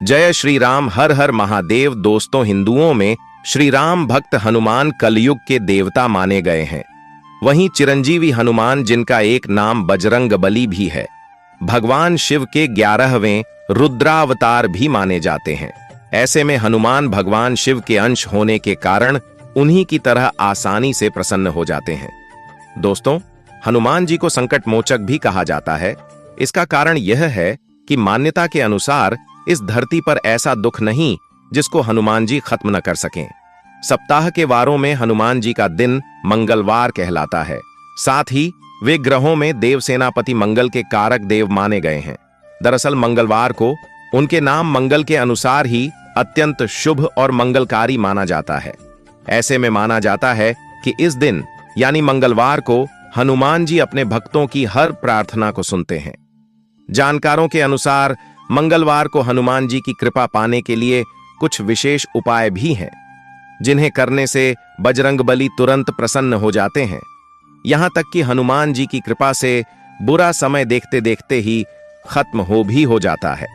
जय श्री राम, हर हर महादेव। दोस्तों, हिंदुओं में श्री राम भक्त हनुमान कलयुग के देवता माने गए हैं। वहीं चिरंजीवी हनुमान, जिनका एक नाम बजरंगबली भी है, भगवान शिव के 11वें रुद्रावतार भी माने जाते हैं। ऐसे में हनुमान भगवान शिव के अंश होने के कारण उन्हीं की तरह आसानी से प्रसन्न हो जाते हैं। दोस्तों, हनुमान जी को संकट मोचक भी कहा जाता है। इसका कारण यह है कि मान्यता के अनुसार इस धरती पर ऐसा दुख नहीं जिसको हनुमान जी खत्म न कर सकें। सप्ताह के वारों में हनुमान जी का दिन मंगलवार कहलाता है। साथ ही वे ग्रहों में देव सेनापति मंगल के कारक देव माने गए हैं। दरअसल मंगलवार को उनके नाम मंगल के अनुसार ही अत्यंत शुभ और मंगलकारी माना जाता है। ऐसे में माना जाता है कि इस दिन यानी मंगलवार को हनुमान जी अपने भक्तों की हर प्रार्थना को सुनते हैं। जानकारों के अनुसार मंगलवार को हनुमान जी की कृपा पाने के लिए कुछ विशेष उपाय भी हैं, जिन्हें करने से बजरंगबली तुरंत प्रसन्न हो जाते हैं। यहां तक कि हनुमान जी की कृपा से बुरा समय देखते देखते ही खत्म हो जाता है।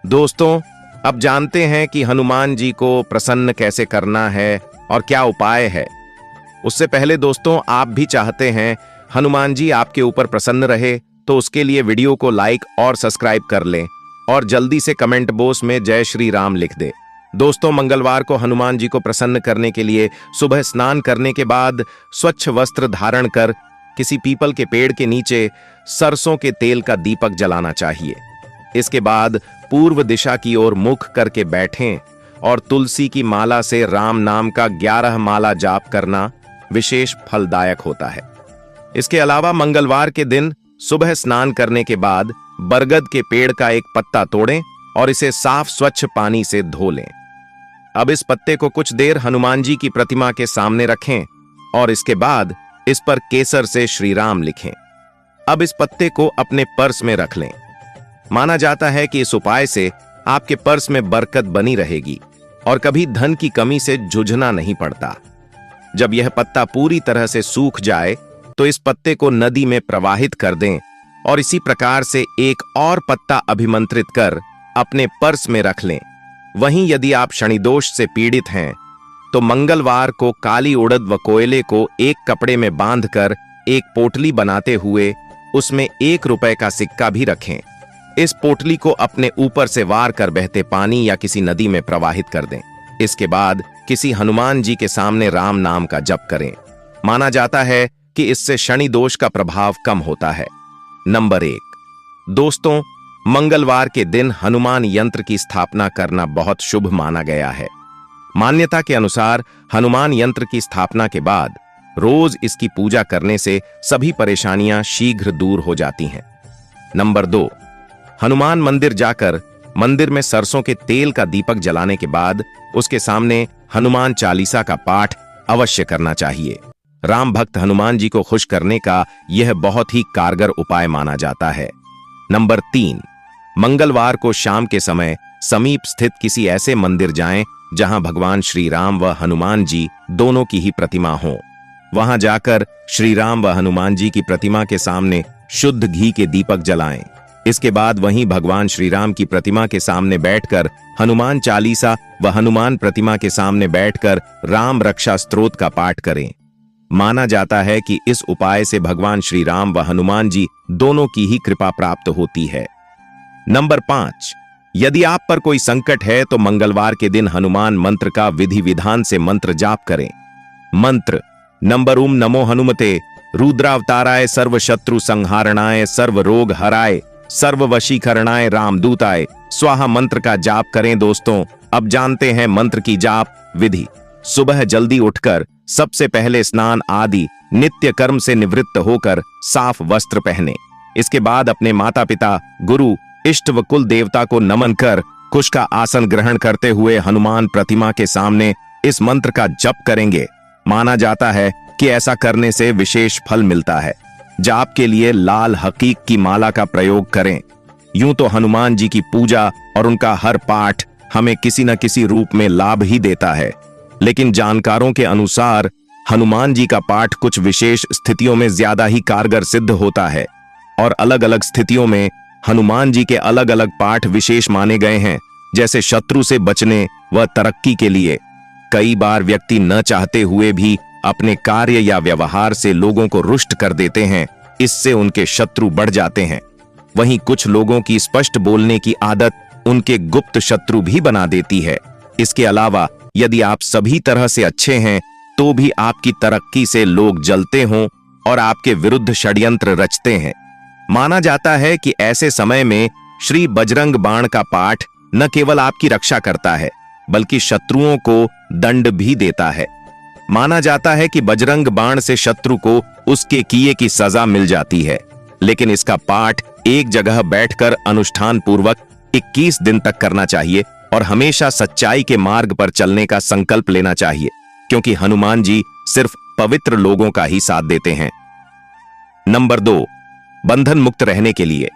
दोस्तों, अब जानते हैं कि हनुमान जी को प्रसन्न कैसे करना है और क्या उपाय है। उससे पहले दोस्तों, आप भी चाहते हैं हनुमान जी आपके ऊपर प्रसन्न रहे, तो उसके लिए वीडियो को लाइक और सब्सक्राइब कर लें और जल्दी से कमेंट बॉक्स में जय श्री राम लिख दे। दोस्तों, मंगलवार को हनुमान जी को प्रसन्न करने के लिए सुबह स्नान करने के बाद स्वच्छ वस्त्र धारण कर किसी पीपल के पेड़ के नीचे सरसों के तेल का दीपक जलाना चाहिए। इसके बाद पूर्व दिशा की ओर मुख करके बैठें और तुलसी की माला से राम नाम का 11 माला जाप करना विशेष फलदायक होता है। इसके अलावा मंगलवार के दिन सुबह स्नान करने के बाद बरगद के पेड़ का एक पत्ता तोड़ें और इसे साफ स्वच्छ पानी से धो लें। अब इस पत्ते को कुछ देर हनुमान जी की प्रतिमा के सामने रखें और इसके बाद इस पर केसर से श्री राम लिखें। अब इस पत्ते को अपने पर्स में रख लें। माना जाता है कि इस उपाय से आपके पर्स में बरकत बनी रहेगी और कभी धन की कमी से जूझना नहीं पड़ता। जब यह पत्ता पूरी तरह से सूख जाए तो इस पत्ते को नदी में प्रवाहित कर दें और इसी प्रकार से एक और पत्ता अभिमंत्रित कर अपने पर्स में रख लें। वहीं यदि आप शनि दोष से पीड़ित हैं तो मंगलवार को काली उड़द व कोयले को एक कपड़े में बांधकर एक पोटली बनाते हुए उसमें 1 रुपए का सिक्का भी रखें। इस पोटली को अपने ऊपर से वार कर बहते पानी या किसी नदी में प्रवाहित कर दें। इसके बाद किसी हनुमान जी के सामने राम नाम का जप करें। माना जाता है कि इससे शनि दोष का प्रभाव कम होता है। नंबर 1, दोस्तों, मंगलवार के दिन हनुमान यंत्र की स्थापना करना बहुत शुभ माना गया है। मान्यता के अनुसार हनुमान यंत्र की स्थापना के बाद रोज इसकी पूजा करने से सभी परेशानियां शीघ्र दूर हो जाती हैं। नंबर 2, हनुमान मंदिर जाकर मंदिर में सरसों के तेल का दीपक जलाने के बाद उसके सामने हनुमान चालीसा का पाठ अवश्य करना चाहिए। राम भक्त हनुमान जी को खुश करने का यह बहुत ही कारगर उपाय माना जाता है। नंबर 3, मंगलवार को शाम के समय समीप स्थित किसी ऐसे मंदिर जाएं जहां भगवान श्री राम व हनुमान जी दोनों की ही प्रतिमा हो। वहां जाकर श्री राम व हनुमान जी की प्रतिमा के सामने शुद्ध घी के दीपक जलाएं। इसके बाद वहीं भगवान श्री राम की प्रतिमा के सामने बैठकर हनुमान चालीसा व हनुमान प्रतिमा के सामने बैठकर राम रक्षा स्तोत्र का पाठ करें। माना जाता है कि इस उपाय से भगवान श्री राम व हनुमान जी दोनों की ही कृपा प्राप्त होती है। नंबर 5, यदि आप पर कोई संकट है तो मंगलवार के दिन हनुमान मंत्र का विधि विधान से मंत्र जाप करें। मंत्र नंबर ओम नमो हनुमते रुद्रावताराय सर्व शत्रु संहारणाय सर्व रोग हराय सर्व वशीकरणाय रामदूताय स्वाहा मंत्र का जाप करें। दोस्तों, अब जानते हैं मंत्र की जाप विधि। सुबह जल्दी उठकर सबसे पहले स्नान आदि नित्य कर्म से निवृत्त होकर साफ वस्त्र पहने। इसके बाद अपने माता पिता, गुरु, इष्ट व कुल देवता को नमन कर कुश का आसन ग्रहण करते हुए हनुमान प्रतिमा के सामने इस मंत्र का जप करेंगे। माना जाता है कि ऐसा करने से विशेष फल मिलता है। जाप के लिए लाल हकीक की माला का प्रयोग करें। यूं तो हनुमान जी की पूजा और उनका हर पाठ हमें किसी न किसी रूप में लाभ ही देता है, लेकिन जानकारों के अनुसार हनुमान जी का पाठ कुछ विशेष स्थितियों में ज्यादा ही कारगर सिद्ध होता है और अलग अलग स्थितियों में हनुमान जी के अलग अलग पाठ विशेष माने गए हैं। जैसे शत्रु से बचने व तरक्की के लिए। कई बार व्यक्ति न चाहते हुए भी अपने कार्य या व्यवहार से लोगों को रुष्ट कर देते हैं, इससे उनके शत्रु बढ़ जाते हैं। वहीं कुछ लोगों की स्पष्ट बोलने की आदत उनके गुप्त शत्रु भी बना देती है। इसके अलावा यदि आप सभी तरह से अच्छे हैं तो भी आपकी तरक्की से लोग जलते हों और आपके विरुद्ध षड्यंत्र रचते हैं। माना जाता है कि ऐसे समय में श्री बजरंग बाण का पाठ न केवल आपकी रक्षा करता है बल्कि शत्रुओं को दंड भी देता है। माना जाता है कि बजरंग बाण से शत्रु को उसके किए की सजा मिल जाती है, लेकिन इसका पाठ एक जगह बैठकर अनुष्ठान पूर्वक 21 दिन तक करना चाहिए और हमेशा सच्चाई के मार्ग पर चलने का संकल्प लेना चाहिए, क्योंकि हनुमान जी सिर्फ पवित्र लोगों का ही साथ देते हैं। नंबर 2, बंधन मुक्त रहने के लिए।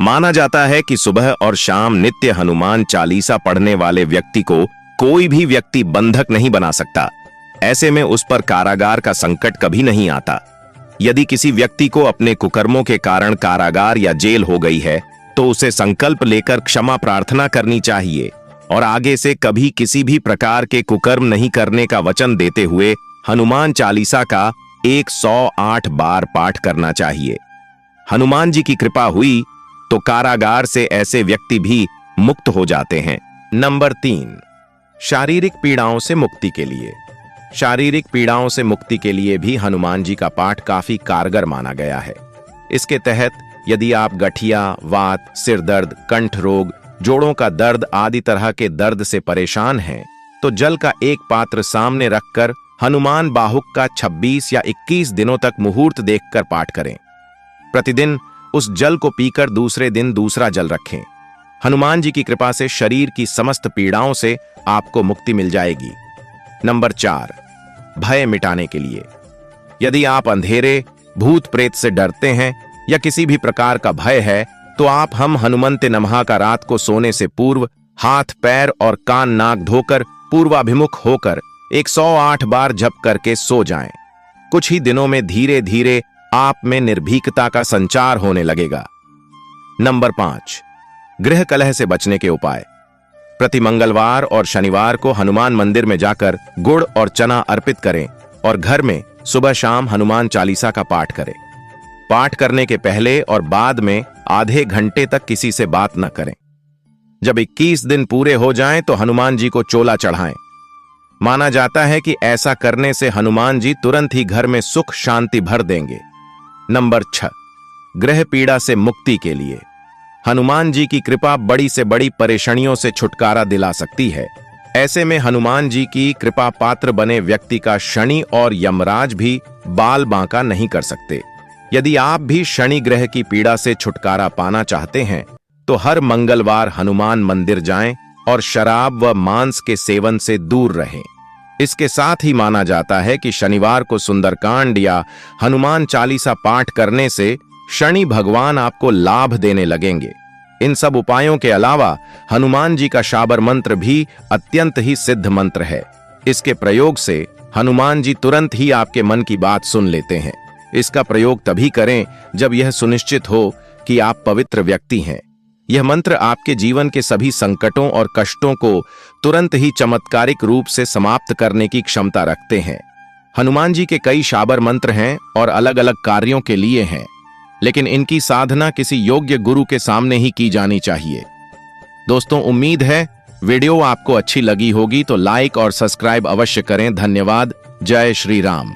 माना जाता है कि सुबह और शाम नित्य हनुमान चालीसा पढ़ने वाले व्यक्ति को कोई भी व्यक्ति बंधक नहीं बना सकता। ऐसे में उस पर कारागार का संकट कभी नहीं आता। यदि किसी व्यक्ति को अपने कुकर्मों के कारण कारागार या जेल हो गई है तो उसे संकल्प लेकर क्षमा प्रार्थना करनी चाहिए और आगे से कभी किसी भी प्रकार के कुकर्म नहीं करने का वचन देते हुए हनुमान चालीसा का 108 बार पाठ करना चाहिए। हनुमान जी की कृपा हुई तो कारागार से ऐसे व्यक्ति भी मुक्त हो जाते हैं। नंबर 3, शारीरिक पीड़ाओं से मुक्ति के लिए। शारीरिक पीड़ाओं से मुक्ति के लिए भी हनुमान जी का पाठ काफी कारगर माना गया है। इसके तहत यदि आप गठिया, वात, सिर दर्द, कंठ रोग, जोड़ों का दर्द आदि तरह के दर्द से परेशान हैं, तो जल का एक पात्र सामने रखकर हनुमान बाहुक का 26 या 21 दिनों तक मुहूर्त देखकर पाठ करें। प्रतिदिन उस जल को पीकर दूसरे दिन दूसरा जल रखें। हनुमान जी की कृपा से शरीर की समस्त पीड़ाओं से आपको मुक्ति मिल जाएगी। नंबर 4, भय मिटाने के लिए। यदि आप अंधेरे, भूत प्रेत से डरते हैं या किसी भी प्रकार का भय है तो आप हम हनुमंते नमः का रात को सोने से पूर्व हाथ, पैर और कान नाक धोकर पूर्वाभिमुख होकर 108 बार जप करके सो जाएं। कुछ ही दिनों में धीरे धीरे आप में निर्भीकता का संचार होने लगेगा। नंबर 5, गृह कलह से बचने के उपाय। प्रति मंगलवार और शनिवार को हनुमान मंदिर में जाकर गुड़ और चना अर्पित करें और घर में सुबह शाम हनुमान चालीसा का पाठ करें। पाठ करने के पहले और बाद में आधे घंटे तक किसी से बात न करें। जब 21 दिन पूरे हो जाएं तो हनुमान जी को चोला चढ़ाएं। माना जाता है कि ऐसा करने से हनुमान जी तुरंत ही घर में सुख शांति भर देंगे। नंबर 6, ग्रह पीड़ा से मुक्ति के लिए। हनुमान जी की कृपा बड़ी से बड़ी परेशानियों से छुटकारा दिला सकती है। ऐसे में हनुमान जी की कृपा पात्र बने व्यक्ति का शनि और यमराज भी बाल बांका नहीं कर सकते। यदि आप भी शनि ग्रह की पीड़ा से छुटकारा पाना चाहते हैं तो हर मंगलवार हनुमान मंदिर जाएं और शराब व मांस के सेवन से दूर रहें। इसके साथ ही माना जाता है कि शनिवार को सुंदरकांड या हनुमान चालीसा पाठ करने से शनि भगवान आपको लाभ देने लगेंगे। इन सब उपायों के अलावा हनुमान जी का शाबर मंत्र भी अत्यंत ही सिद्ध मंत्र है। इसके प्रयोग से हनुमान जी तुरंत ही आपके मन की बात सुन लेते हैं। इसका प्रयोग तभी करें जब यह सुनिश्चित हो कि आप पवित्र व्यक्ति हैं। यह मंत्र आपके जीवन के सभी संकटों और कष्टों को तुरंत ही चमत्कारिक रूप से समाप्त करने की क्षमता रखते हैं। हनुमान जी के कई शाबर मंत्र हैं और अलग अलग कार्यों के लिए हैं, लेकिन इनकी साधना किसी योग्य गुरु के सामने ही की जानी चाहिए। दोस्तों, उम्मीद है वीडियो आपको अच्छी लगी होगी, तो लाइक और सब्सक्राइब अवश्य करें। धन्यवाद। जय श्री राम।